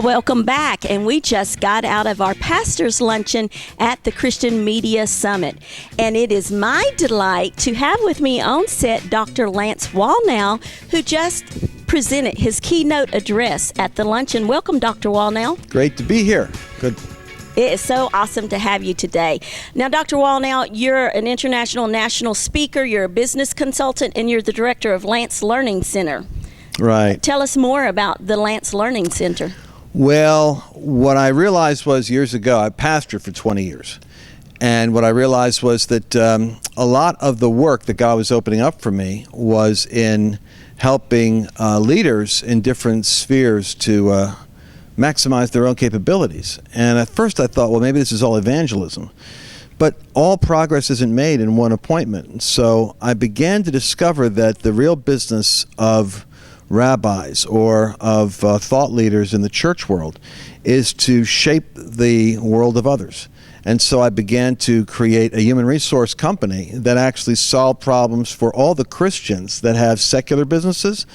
Well, welcome back. And we just got out of our pastor's luncheon at the Christian Media Summit. And it is my delight to have with me on set Dr. Lance Wallnau, who just presented his keynote address at the luncheon. Welcome, Dr. Wallnau. Great to be here. Good. It is so awesome to have you today. Now, Dr. Wallnau, you're an international national speaker, you're a business consultant, and you're the director of Lance Learning Center. Right. Tell us more about the Lance Learning Center. Well, what I realized was years ago, I pastored for 20 years. And what I realized was that a lot of the work that God was opening up for me was in helping leaders in different spheres to maximize their own capabilities. And at first I thought, well, maybe this is all evangelism. But all progress isn't made in one appointment. So I began to discover that the real business of rabbis or of thought leaders in the church world is to shape the world of others. And so I began to create a human resource company that actually solved problems for all the Christians that have secular businesses,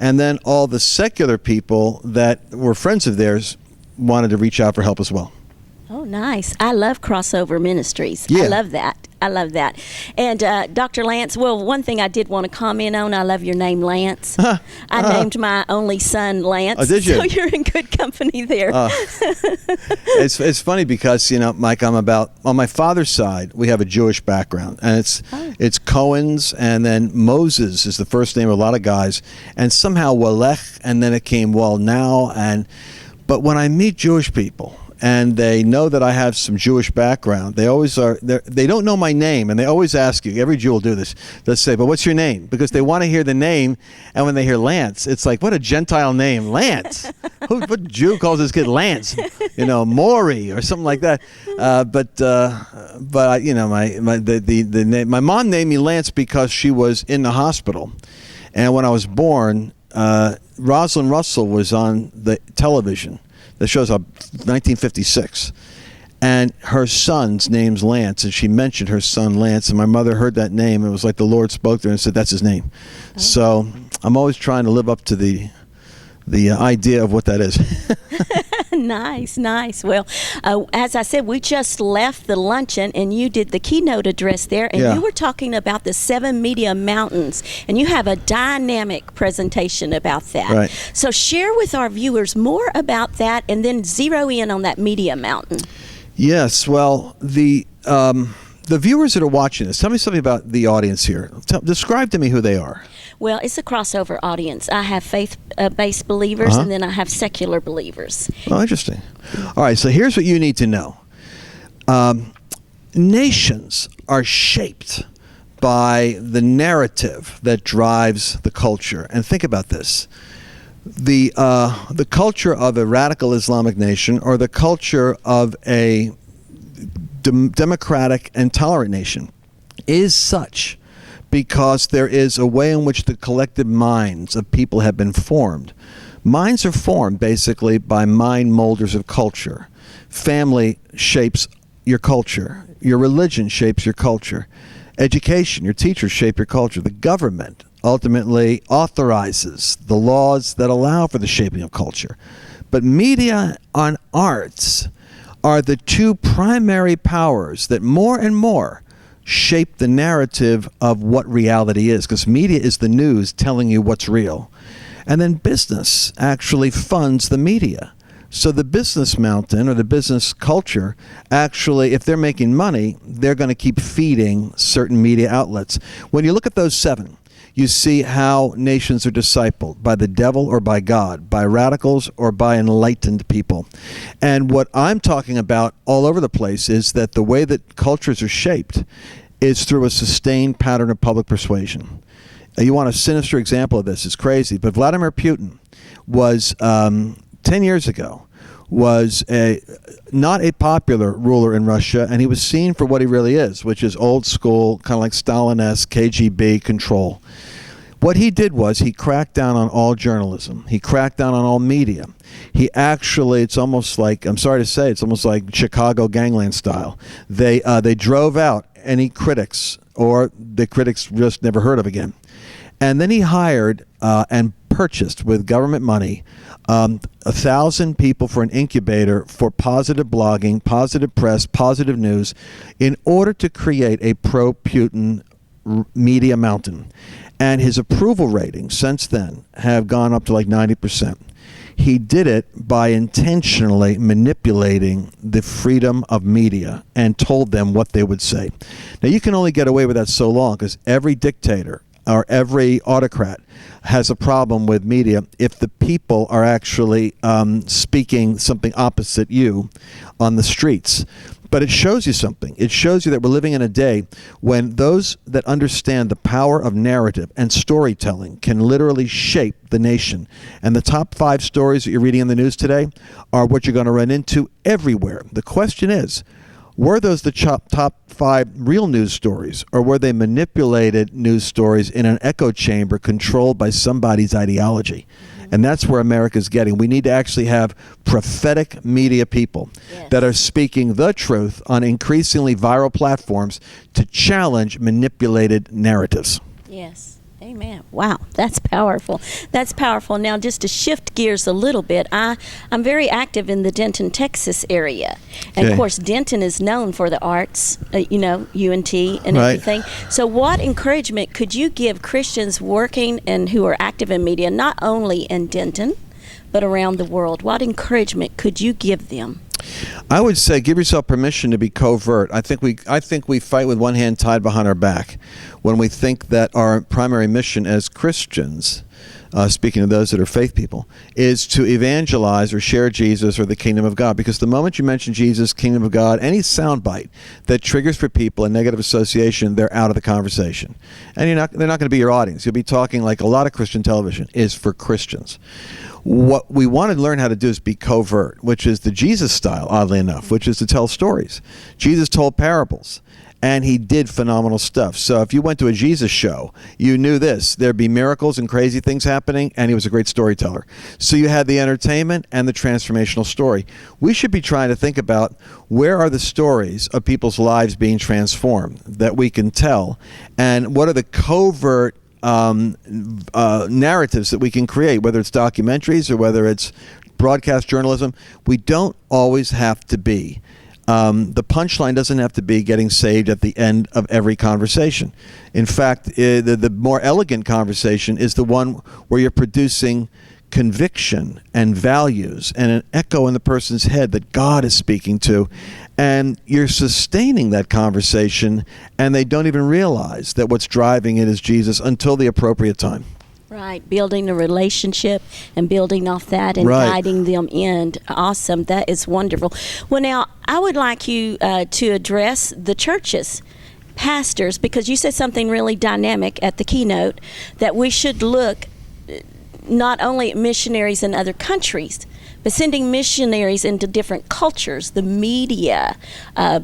and then all the secular people that were friends of theirs wanted to reach out for help as well. Oh, nice. I love crossover ministries. Yeah. I love that. I love that. And Dr. Lance, well, one thing I did want to comment on, I love your name, Lance. I named my only son Lance. Oh, did you? So you're in good company there. It's funny because, you know, Mike, on my father's side, we have a Jewish background, and it's Cohen's, and then Moses is the first name of a lot of guys, and somehow Walech, and then it came Wallnau, but when I meet Jewish people, and they know that I have some Jewish background, they always are. They don't know my name, and they always ask you. Every Jew will do this. They'll say, "But what's your name?" Because they want to hear the name, and when they hear Lance, it's like, what a Gentile name, Lance. What Jew calls his kid Lance? You know, Maury or something like that. But you know, my mom named me Lance because she was in the hospital, and when I was born, Rosalind Russell was on the television. The show's up 1956, and her son's name's Lance, and she mentioned her son Lance, and my mother heard that name, and it was like the Lord spoke to her and said, that's his name. Oh. So I'm always trying to live up to the idea of what that is. Nice. Well, as I said, we just left the luncheon, and you did the keynote address there, and you were talking about the 7 media mountains, and you have a dynamic presentation about that. Right. So share with our viewers more about that, and then zero in on that media mountain. Yes. Well, the viewers that are watching this, tell me something about the audience here. Describe to me who they are. Well, it's a crossover audience. I have faith-based believers, and then I have secular believers. Oh, interesting. All right, so here's what you need to know. Nations are shaped by the narrative that drives the culture. And think about this. The culture of a radical Islamic nation or the culture of a democratic and tolerant nation is such because there is a way in which the collective minds of people have been formed. Minds are formed basically by mind molders of culture. Family shapes your culture. Your religion shapes your culture. Education, your teachers shape your culture. The government ultimately authorizes the laws that allow for the shaping of culture. But media and arts are the two primary powers that more and more shape the narrative of what reality is, because media is the news telling you what's real. And then business actually funds the media. So the business mountain or the business culture, actually, if they're making money, they're going to keep feeding certain media outlets. When you look at those 7, you see how nations are discipled by the devil or by God, by radicals or by enlightened people. And what I'm talking about all over the place is that the way that cultures are shaped is through a sustained pattern of public persuasion. You want a sinister example of this? It's crazy, but Vladimir Putin was 10 years ago was not a popular ruler in Russia, and he was seen for what he really is, which is old school, kind of like Stalin-esque KGB control. What he did was he cracked down on all journalism. He cracked down on all media. He actually, it's almost like, I'm sorry to say, it's almost like Chicago gangland style. They drove out any critics, or the critics just never heard of again. And then he hired and purchased with government money 1,000 people for an incubator for positive blogging, positive press, positive news, in order to create a pro-Putin media mountain. And his approval ratings since then have gone up to like 90%. He did it by intentionally manipulating the freedom of media and told them what they would say. Now, you can only get away with that so long, because every dictator or every autocrat has a problem with media if the people are actually speaking something opposite you on the streets. But it shows you something. It shows you that we're living in a day when those that understand the power of narrative and storytelling can literally shape the nation. And the top 5 stories that you're reading in the news today are what you're going to run into everywhere. The question is, were those the top 5 real news stories, or were they manipulated news stories in an echo chamber controlled by somebody's ideology? And that's where America's getting. We need to actually have prophetic media people that are speaking the truth on increasingly viral platforms to challenge manipulated narratives. Yes. Amen. Wow, that's powerful. That's powerful. Now, just to shift gears a little bit, I'm very active in the Denton, Texas area. And, of course, Denton is known for the arts, UNT and everything. So what encouragement could you give Christians working and who are active in media, not only in Denton, but around the world? What encouragement could you give them? I would say give yourself permission to be covert. I think we fight with one hand tied behind our back when we think that our primary mission as Christians, speaking of those that are faith people, is to evangelize or share Jesus or the kingdom of God. Because the moment you mention Jesus, kingdom of God, any soundbite that triggers for people a negative association, they're out of the conversation. And they're not going to be your audience. You'll be talking like a lot of Christian television is for Christians. What we want to learn how to do is be covert, which is the Jesus style, oddly enough, which is to tell stories. Jesus told parables, and he did phenomenal stuff. So if you went to a Jesus show, you knew this. There'd be miracles and crazy things happening, and he was a great storyteller. So you had the entertainment and the transformational story. We should be trying to think about where are the stories of people's lives being transformed that we can tell, and what are the covert narratives that we can create, whether it's documentaries or whether it's broadcast journalism. We don't always have to be. The punchline doesn't have to be getting saved at the end of every conversation. In fact, the more elegant conversation is the one where you're producing conviction and values and an echo in the person's head that God is speaking to, and you're sustaining that conversation, and they don't even realize that what's driving it is Jesus until the appropriate time. Right, building a relationship and building off that and guiding them in. Awesome, that is wonderful. Well, now, I would like you to address the churches, pastors, because you said something really dynamic at the keynote, that we should look not only at missionaries in other countries, but sending missionaries into different cultures, the media,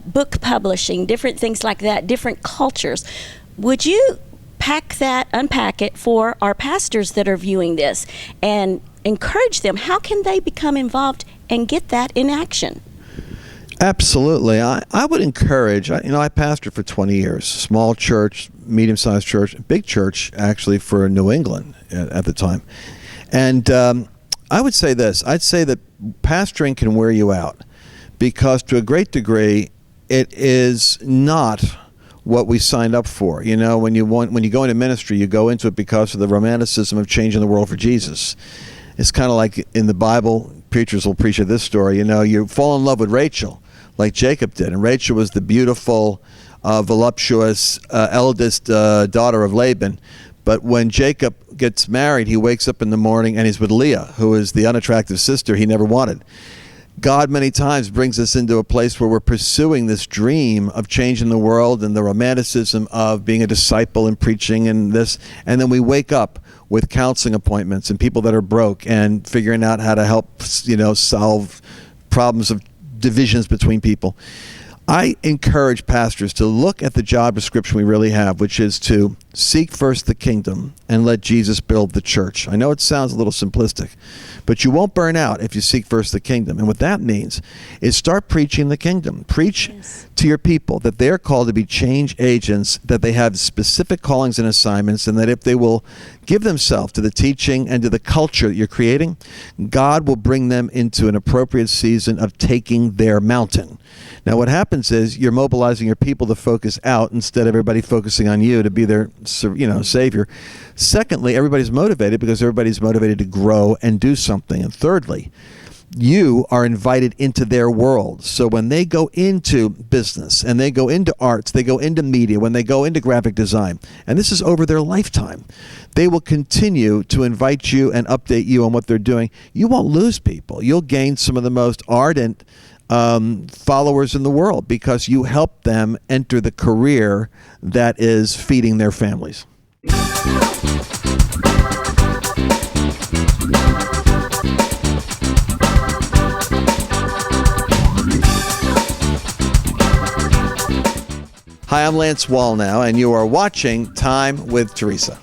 book publishing, different things like that, different cultures. Would you unpack it for our pastors that are viewing this and encourage them? How can they become involved and get that in action? Absolutely. I would encourage, I pastored for 20 years, small church, medium-sized church, big church actually for New England at the time. And I would say this. I'd say that pastoring can wear you out because to a great degree, it is not what we signed up for. You know, when you go into ministry, you go into it because of the romanticism of changing the world for Jesus. It's kind of like in the Bible, preachers will preach this story. You know, you fall in love with Rachel like Jacob did, and Rachel was the beautiful, voluptuous, eldest daughter of Laban. But when Jacob gets married, he wakes up in the morning and he's with Leah, who is the unattractive sister he never wanted. God many times brings us into a place where we're pursuing this dream of changing the world and the romanticism of being a disciple and preaching and this, and then we wake up with counseling appointments and people that are broke and figuring out how to help, solve problems of divisions between people. I encourage pastors to look at the job description we really have, which is to seek first the kingdom and let Jesus build the church. I know it sounds a little simplistic, but you won't burn out if you seek first the kingdom. And what that means is start preaching the kingdom. Preach to your people that they're called to be change agents, that they have specific callings and assignments, and that if they will give themselves to the teaching and to the culture that you're creating, God will bring them into an appropriate season of taking their mountain. Now, what happens is you're mobilizing your people to focus out instead of everybody focusing on you to be their, savior. Secondly, everybody's motivated because everybody's motivated to grow and do something. And thirdly, you are invited into their world. So when they go into business and they go into arts, they go into media, when they go into graphic design, and this is over their lifetime, they will continue to invite you and update you on what they're doing. You won't lose people. You'll gain some of the most ardent followers in the world because you help them enter the career that is feeding their families. Hi, I'm Lance Wallnau, and you are watching Time with Theresa.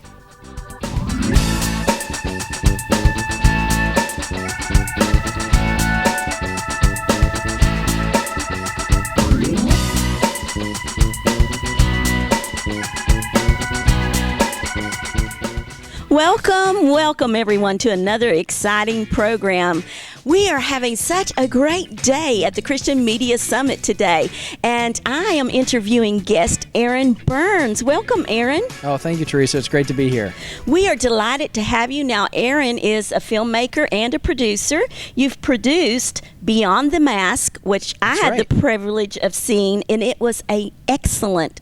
Welcome everyone to another exciting program. We are having such a great day at the Christian Media Summit today, and I am interviewing guest Aaron Burns. Welcome, Aaron. Oh, thank you, Theresa. It's great to be here. We are delighted to have you. Now, Aaron is a filmmaker and a producer. You've produced Beyond the Mask, which I had the privilege of seeing, and it was an excellent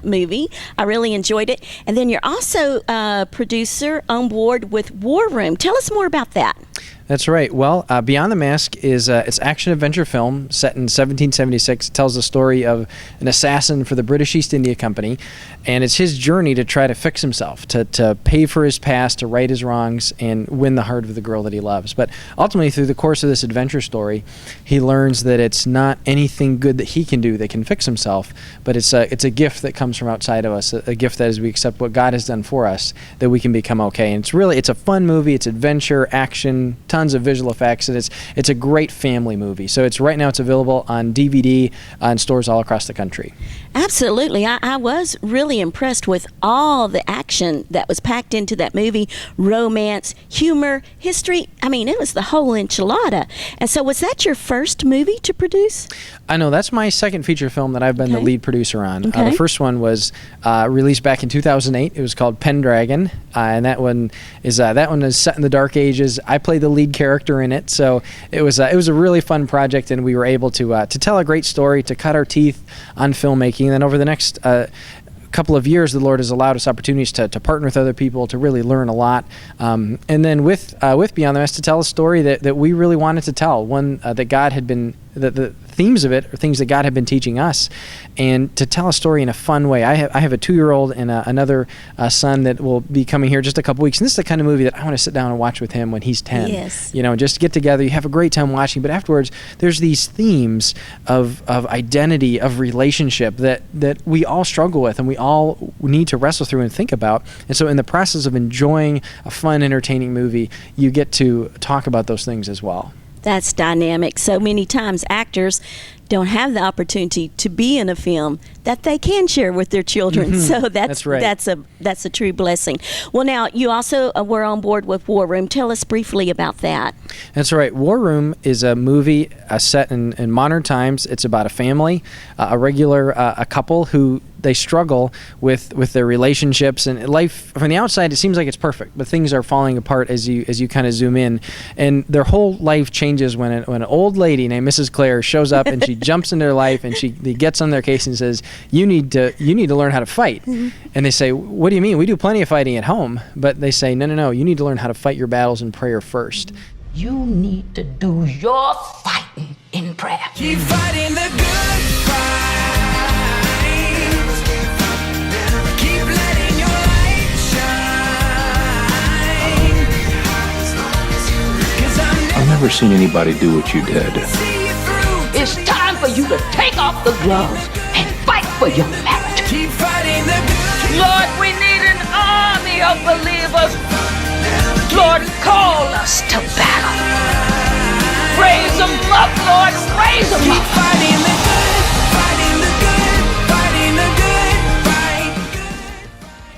movie. I really enjoyed it. And then you're also a producer on board with War Room. Tell us more about that. That's right. Well, Beyond the Mask is it's action-adventure film set in 1776. It tells the story of an assassin for the British East India Company, and it's his journey to try to fix himself, to pay for his past, to right his wrongs, and win the heart of the girl that he loves. But ultimately, through the course of this adventure story, he learns that it's not anything good that he can do that can fix himself, but it's a gift that comes from outside of us, a gift that as we accept what God has done for us, that we can become okay. And it's a fun movie. It's adventure, action, tons of visual effects, and it's a great family movie. So right now it's available on DVD in stores all across the country. Absolutely. I was really impressed with all the action that was packed into that movie, romance, humor, history. I mean, it was the whole enchilada. And so was that your first movie to produce? I know. That's my second feature film that I've been the lead producer on. Okay. The first one was released back in 2008. It was called Pendragon, and that one is set in the Dark Ages. I played the lead character in it, so it was a really fun project, and we were able to tell a great story, to cut our teeth on filmmaking. And then over the next couple of years, the Lord has allowed us opportunities to partner with other people, to really learn a lot, and then with Beyond the Mask, to tell a story that we really wanted to tell, one that God had been, the themes of it are things that God had been teaching us, and to tell a story in a fun way. I have a 2-year-old and another son that will be coming here just a couple weeks, and this is the kind of movie that I want to sit down and watch with him when he's 10. Yes. Just get together, you have a great time watching, but afterwards there's these themes of identity, of relationship that we all struggle with and we all need to wrestle through and think about. And so in the process of enjoying a fun, entertaining movie, you get to talk about those things as well. That's dynamic. So many times actors don't have the opportunity to be in a film that they can share with their children. Mm-hmm. So that's right. That's a true blessing. Well, now you also were on board with War Room. Tell us briefly about that. That's right. War Room is a movie set in modern times. It's about a family, a couple who they struggle with their relationships and life. From the outside, it seems like it's perfect, but things are falling apart as you kind of zoom in, and their whole life changes when an old lady named Mrs. Claire shows up and she jumps into their life and she gets on their case and says, "You need to learn how to fight." Mm-hmm. And they say, "What do you mean? We do plenty of fighting at home." But they say, "No. You need to learn how to fight your battles in prayer first." You need to do your fighting in prayer. Keep fighting the good fight. Keep letting your light shine. 'Cause I've never seen anybody do what you did. see you through. It's time for you to take off the gloves and fight for your marriage. Keep fighting the good Lord, we need an army of believers. Lord, call us to battle. Raise them up, Lord, raise them Keep up. fighting the good, fighting the good, fighting the good fight.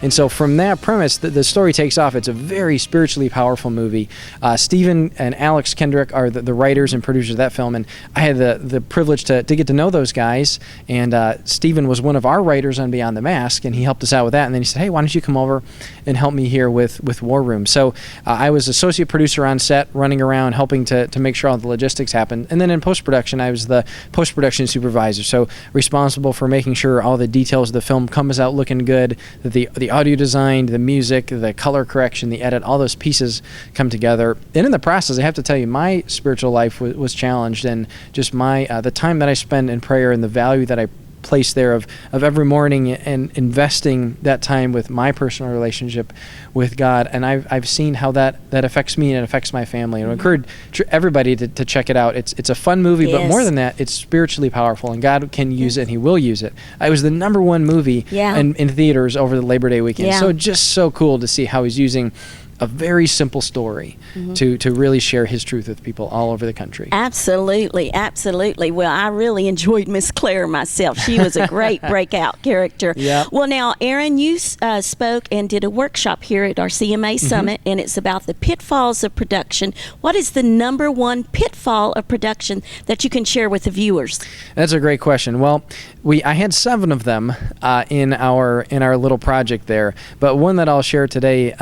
And so from that premise, the story takes off. It's a very spiritually powerful movie. Stephen and Alex Kendrick are the writers and producers of that film, and I had the privilege to get to know those guys. And Stephen was one of our writers on Beyond the Mask, and he helped us out with that. And then he said, hey, why don't you come over and help me here with War Room? So I was associate producer on set, running around, helping to make sure all the logistics happened. And then in post-production, I was the post-production supervisor, so responsible for making sure all the details of the film comes out looking good, that the audio design, the music, the color correction, the edit, all those pieces come together. And in the process, I have to tell you, my spiritual life was challenged, and just the time that I spend in prayer and the value that I place there of every morning and investing that time with my personal relationship with God. And I've seen how that affects me and it affects my family. And I encourage everybody to check it out. It's a fun movie, but more than that, it's spiritually powerful, and God can use it and He will use it. It was the #1 movie in theaters over the Labor Day weekend. So just so cool to see how He's using a very simple story to really share His truth with people all over the country. Absolutely, absolutely. Well, I really enjoyed Miss Claire myself. She was a great breakout character. Yep. Well, now, Aaron, you spoke and did a workshop here at our CMA Summit, and it's about the pitfalls of production. What is the #1 pitfall of production that you can share with the viewers? That's a great question. Well, I had 7 of them in our little project there, but one that I'll share today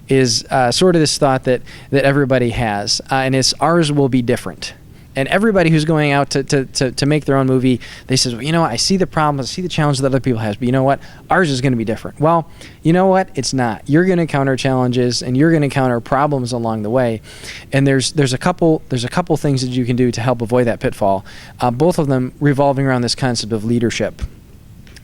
is sort of this thought that everybody has, and it's ours will be different. And everybody who's going out to make their own movie, they say, well, you know what, I see the problems, I see the challenges that other people have, but you know what, ours is going to be different. Well, you know what, it's not. You're going to encounter challenges, and you're going to encounter problems along the way. And there's a couple things that you can do to help avoid that pitfall. Both of them revolving around this concept of leadership.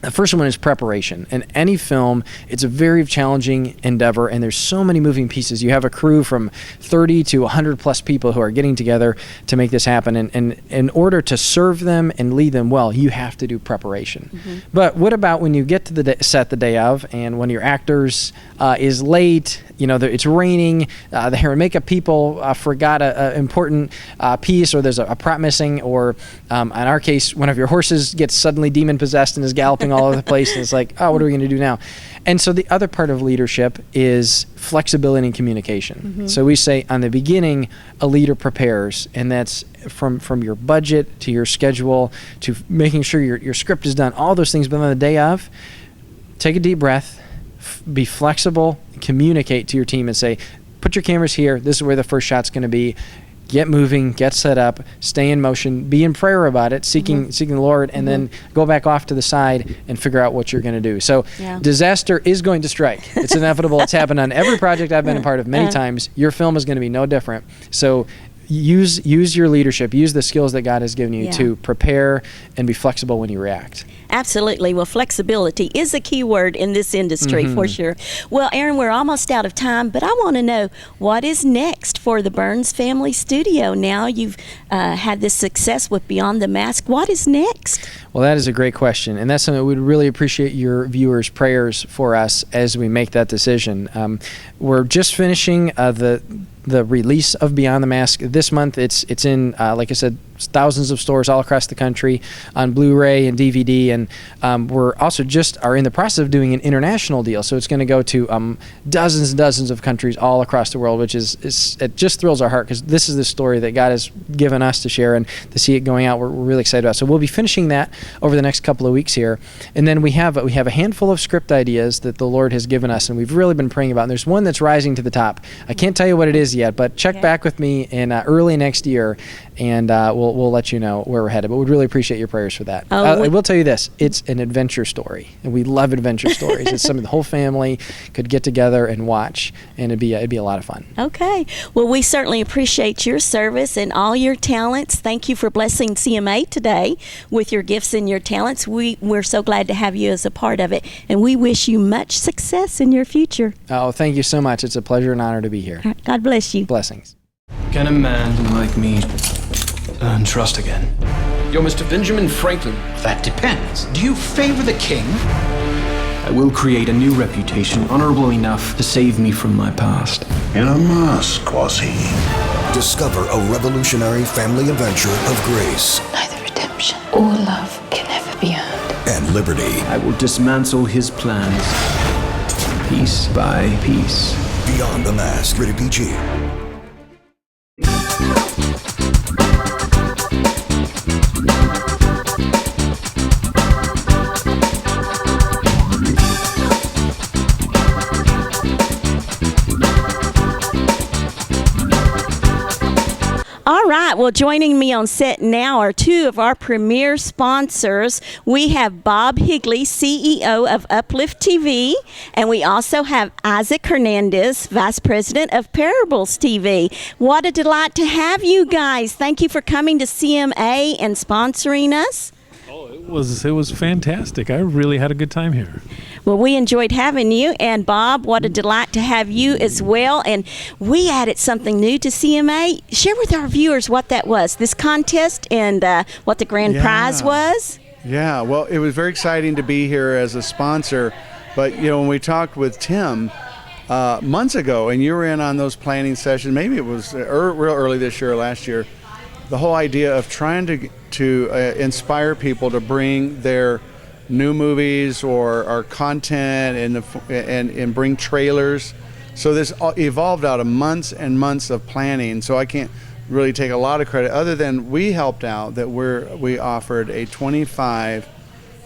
The first one is preparation. In any film, it's a very challenging endeavor, and there's so many moving pieces. You have a crew from 30 to 100 plus people who are getting together to make this happen, and in order to serve them and lead them well, you have to do preparation. But what about when you get to the set the day of, and one of your actors is late, it's raining, the hair and makeup people forgot an important piece, or there's a prop missing, or in our case, one of your horses gets suddenly demon-possessed and is galloping all over the place, and it's like, oh, what are we going to do now? And so the other part of leadership is flexibility and communication. So we say on the beginning, a leader prepares, and that's from your budget to your schedule to making sure your script is done, all those things. But on the day of, take a deep breath, be flexible, communicate to your team and say, put your cameras here, this is where the first shot's going to be. Get moving, get set up, stay in motion, be in prayer about it, seeking the Lord, and then go back off to the side and figure out what you're going to do. So disaster is going to strike. It's inevitable. It's happened on every project I've been a part of many times. Your film is going to be no different. So use your leadership, use the skills that God has given you to prepare and be flexible when you react. Absolutely. Well, flexibility is a key word in this industry for sure. Well, Aaron, we're almost out of time, but I want to know what is next for the Burns Family Studio. Now you've had this success with Beyond the Mask. What is next? Well, that is a great question, and that's something we'd really appreciate your viewers' prayers for us as we make that decision. We're just finishing the release of Beyond the Mask this month. It's in, like I said, thousands of stores all across the country on Blu-ray and DVD, and we're also are in the process of doing an international deal. So it's going to go to dozens and dozens of countries all across the world, which it just thrills our heart, because this is the story that God has given us to share, and to see it going out, we're really excited about. So we'll be finishing that over the next couple of weeks here, and then we have a handful of script ideas that the Lord has given us, and we've really been praying about. And there's one that's rising to the top. I can't tell you what it is yet, but check back with me in early next year, and we'll let you know where we're headed. But we'd really appreciate your prayers for that. I will tell you this: it's an adventure story, and we love adventure stories. It's something the whole family could get together and watch, and it'd be a lot of fun. Okay. Well, we certainly appreciate your service and all your talents. Thank you for blessing CMA today with your gifts and your talents. We're so glad to have you as a part of it, and we wish you much success in your future. Oh, thank you so much. It's a pleasure and honor to be here. God bless you. Blessings. Can a man like me earn trust again? You're Mr. Benjamin Franklin. That depends. Do you favor the king I will create a new reputation honorable enough to save me from my past. In a mask, was he? Discover a revolutionary family adventure of grace. Neither redemption or love can ever be earned. And liberty. I will dismantle his plans, piece by piece. Beyond the Mask. Rated PG. All right, well, joining me on set now are two of our premier sponsors. We have Bob Higley, CEO of UpLift TV, and we also have Isaac Hernandez, Vice President of Parables TV. What a delight to have you guys. Thank you for coming to CMA and sponsoring us. Oh, it was fantastic. I really had a good time here. Well, we enjoyed having you, and Bob, what a delight to have you as well. And we added something new to CMA. Share with our viewers what that was, this contest, and what the grand prize was. Yeah, well, it was very exciting to be here as a sponsor. But, you know, when we talked with Tim months ago, and you were in on those planning sessions, maybe it was real early this year or last year, the whole idea of trying to inspire people to bring their new movies or content and bring trailers. So this evolved out of months and months of planning. So I can't really take a lot of credit other than we helped out that we offered a 25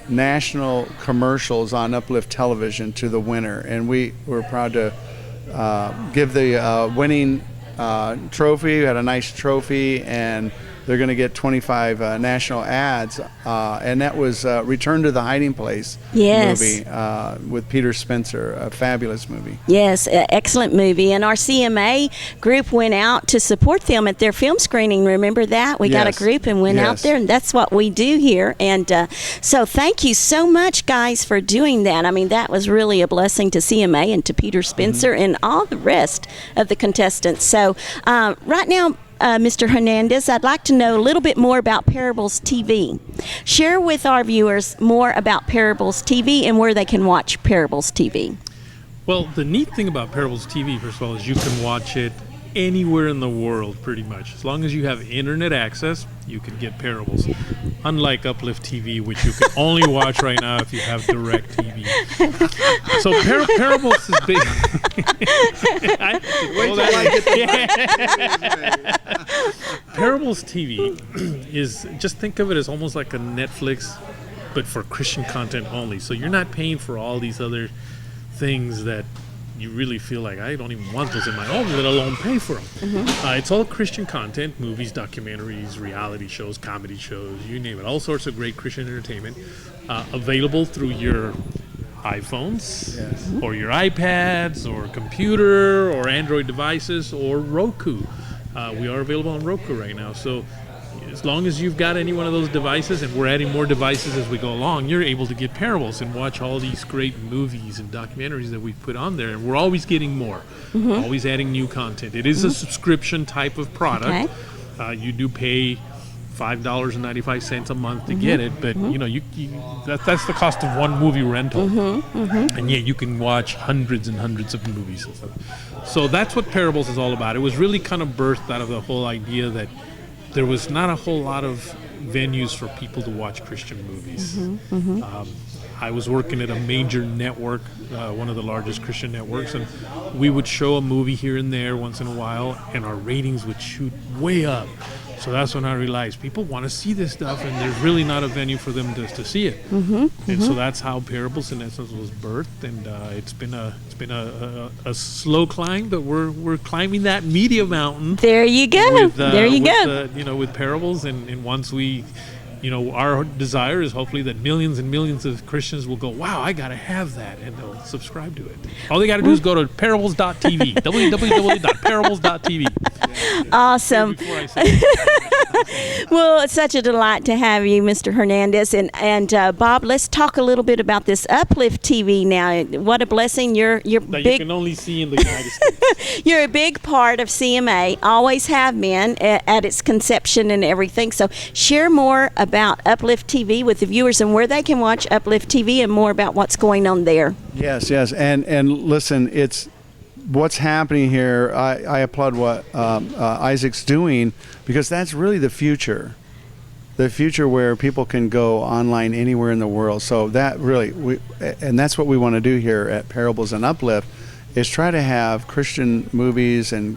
national commercials on UpLift television to the winner, and we were proud to give the winning trophy. We had a nice trophy, and they're going to get 25 national ads, and that was Return to the Hiding Place movie with Peter Spencer, a fabulous movie. Yes, excellent movie. And our CMA group went out to support them at their film screening. Remember that? We got a group and went out there, and that's what we do here. And so thank you so much, guys, for doing that. I mean, that was really a blessing to CMA and to Peter Spencer and all the rest of the contestants. So right now, Mr. Hernandez, I'd like to know a little bit more about Parables TV. Share with our viewers more about Parables TV and where they can watch Parables TV. Well, the neat thing about Parables TV, first of all, is you can watch it anywhere in the world, pretty much. As long as you have internet access, you can get Parables. Unlike UpLift TV, which you can only watch right now if you have direct TV. So Parables is big. Parables TV is, just think of it as almost like a Netflix, but for Christian content only. So you're not paying for all these other things that you really feel like, I don't even want those in my home, let alone pay for them. It's all Christian content, movies, documentaries, reality shows, comedy shows, you name it. All sorts of great Christian entertainment available through your iPhones or your iPads or computer or Android devices or Roku. We are available on Roku right now. So as long as you've got any one of those devices, and we're adding more devices as we go along, you're able to get Parables and watch all these great movies and documentaries that we've put on there. And we're always getting more, always adding new content. It is a subscription type of product. You do pay $5.95 a month to get it, but you know, that's the cost of one movie rental, and yet you can watch hundreds and hundreds of movies and stuff. So that's what Parables is all about. It was really kind of birthed out of the whole idea that there was not a whole lot of venues for people to watch Christian movies. I was working at a major network, one of the largest Christian networks, and we would show a movie here and there once in a while, and our ratings would shoot way up. So that's when I realized people want to see this stuff, and there's really not a venue for them to see it. And so that's how Parables, in essence, was birthed. And it's been a slow climb, but we're climbing that media mountain. There you go. With Parables, and once we, our desire is hopefully that millions and millions of Christians will go, wow, I got to have that, and they'll subscribe to it. All they got to do is go to parables.tv, www.parables.tv. Awesome. Well, it's such a delight to have you, Mr. Hernandez. And Bob, let's talk a little bit about this UpLift TV now. What a blessing. You're that big. you can only see in the United States. You're a big part of CMA, always have been at its conception and everything. So share more about UpLift TV with the viewers and where they can watch UpLift TV and more about what's going on there. Yes. And listen, it's what's happening here. I applaud what Isaac's doing, because that's really the future where people can go online anywhere in the world. So that really, and that's what we want to do here at Parables and UpLift, is try to have Christian movies and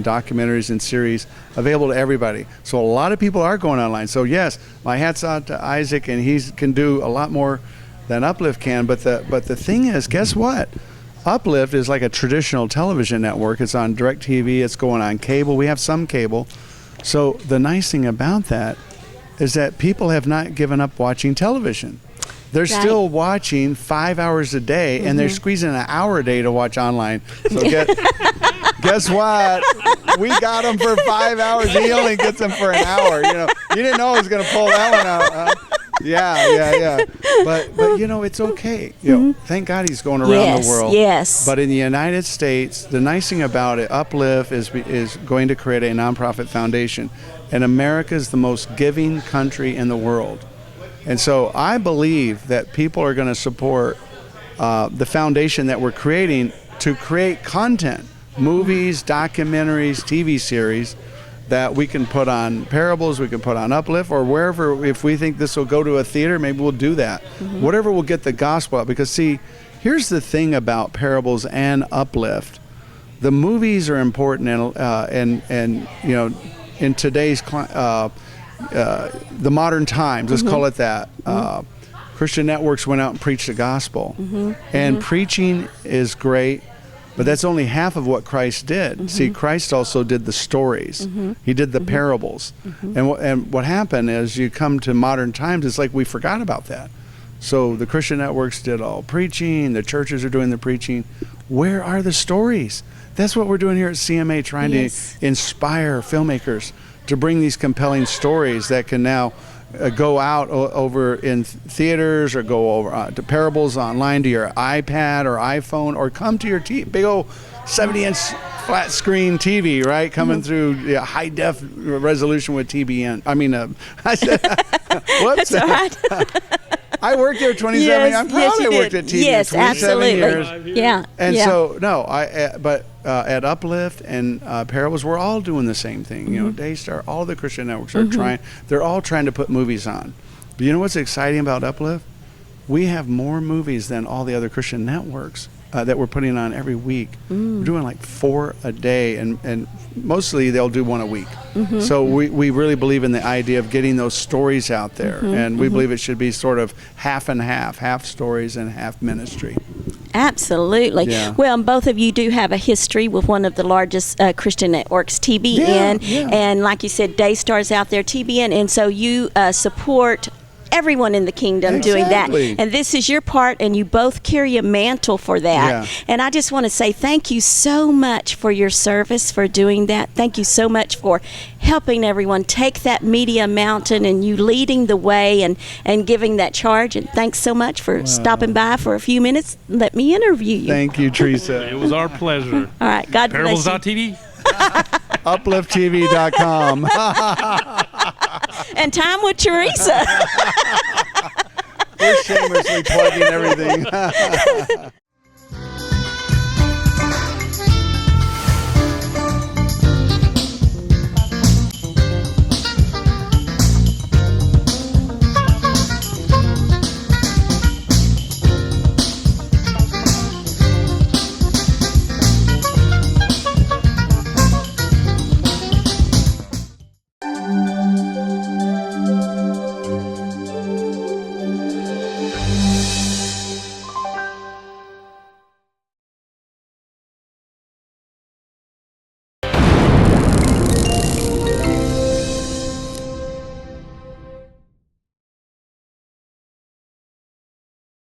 documentaries and series available to everybody. So a lot of people are going online. So yes, my hat's out to Isaac, and he can do a lot more than UpLift can. But the thing is, guess what? UpLift is like a traditional television network. It's on DirecTV. It's going on cable. We have some cable. So the nice thing about that is that people have not given up watching television. They're still watching 5 hours a day, and they're squeezing an hour a day to watch online. So guess what? We got him for 5 hours. He only gets them for an hour. You didn't know I was going to pull that one out, huh? Yeah. But it's okay. Thank God he's going around the world. Yes. But in the United States, the nice thing about it, UpLift is going to create a nonprofit foundation, and America is the most giving country in the world. And so I believe that people are going to support the foundation that we're creating to create content, movies, documentaries, TV series that we can put on Parables, we can put on UpLift, or wherever. If we think this will go to a theater, maybe we'll do that. Whatever will get the gospel out. Because see, here's the thing about Parables and UpLift. The movies are important, and in today's the modern times, let's call it that. Christian networks went out and preached the gospel, and preaching is great. But that's only half of what Christ did. See, Christ also did the stories. He did the parables. And what happened is, you come to modern times, it's like we forgot about that. So the Christian networks did all preaching. The churches are doing the preaching. Where are the stories? That's what we're doing here at CMA, trying to inspire filmmakers to bring these compelling stories that can now go out over in theaters, or go over to Parables online to your iPad or iPhone, or come to your big old 70-inch flat screen TV, right? Coming through high def resolution with TBN. I mean, I said, whoops. That's all right. I worked there 27 years. I probably worked at TV for 27 years. Yeah. And so, no, but at UpLift and Parables, we're all doing the same thing. Daystar, all the Christian networks are trying. They're all trying to put movies on. But you know what's exciting about UpLift? We have more movies than all the other Christian networks that we're putting on every week. We're doing like 4 a day, and mostly they'll do 1 a week. So we really believe in the idea of getting those stories out there, and we believe it should be sort of half and half stories and half ministry. Absolutely. Yeah. Well, both of you do have a history with one of the largest Christian networks, TBN, and like you said, Daystar's out there, TBN, and so you support everyone in the kingdom doing that. And this is your part, and you both carry a mantle for that. And I just want to say thank you so much for your service, for doing that. Thank you so much for helping everyone take that media mountain, and you leading the way and giving that charge. And thanks so much for stopping by for a few minutes. Let me interview you. Thank you, Theresa. It was our pleasure. All right. God bless you. Parables.tv. UpLiftTV.com. And time with Theresa. We're shamelessly plugging everything.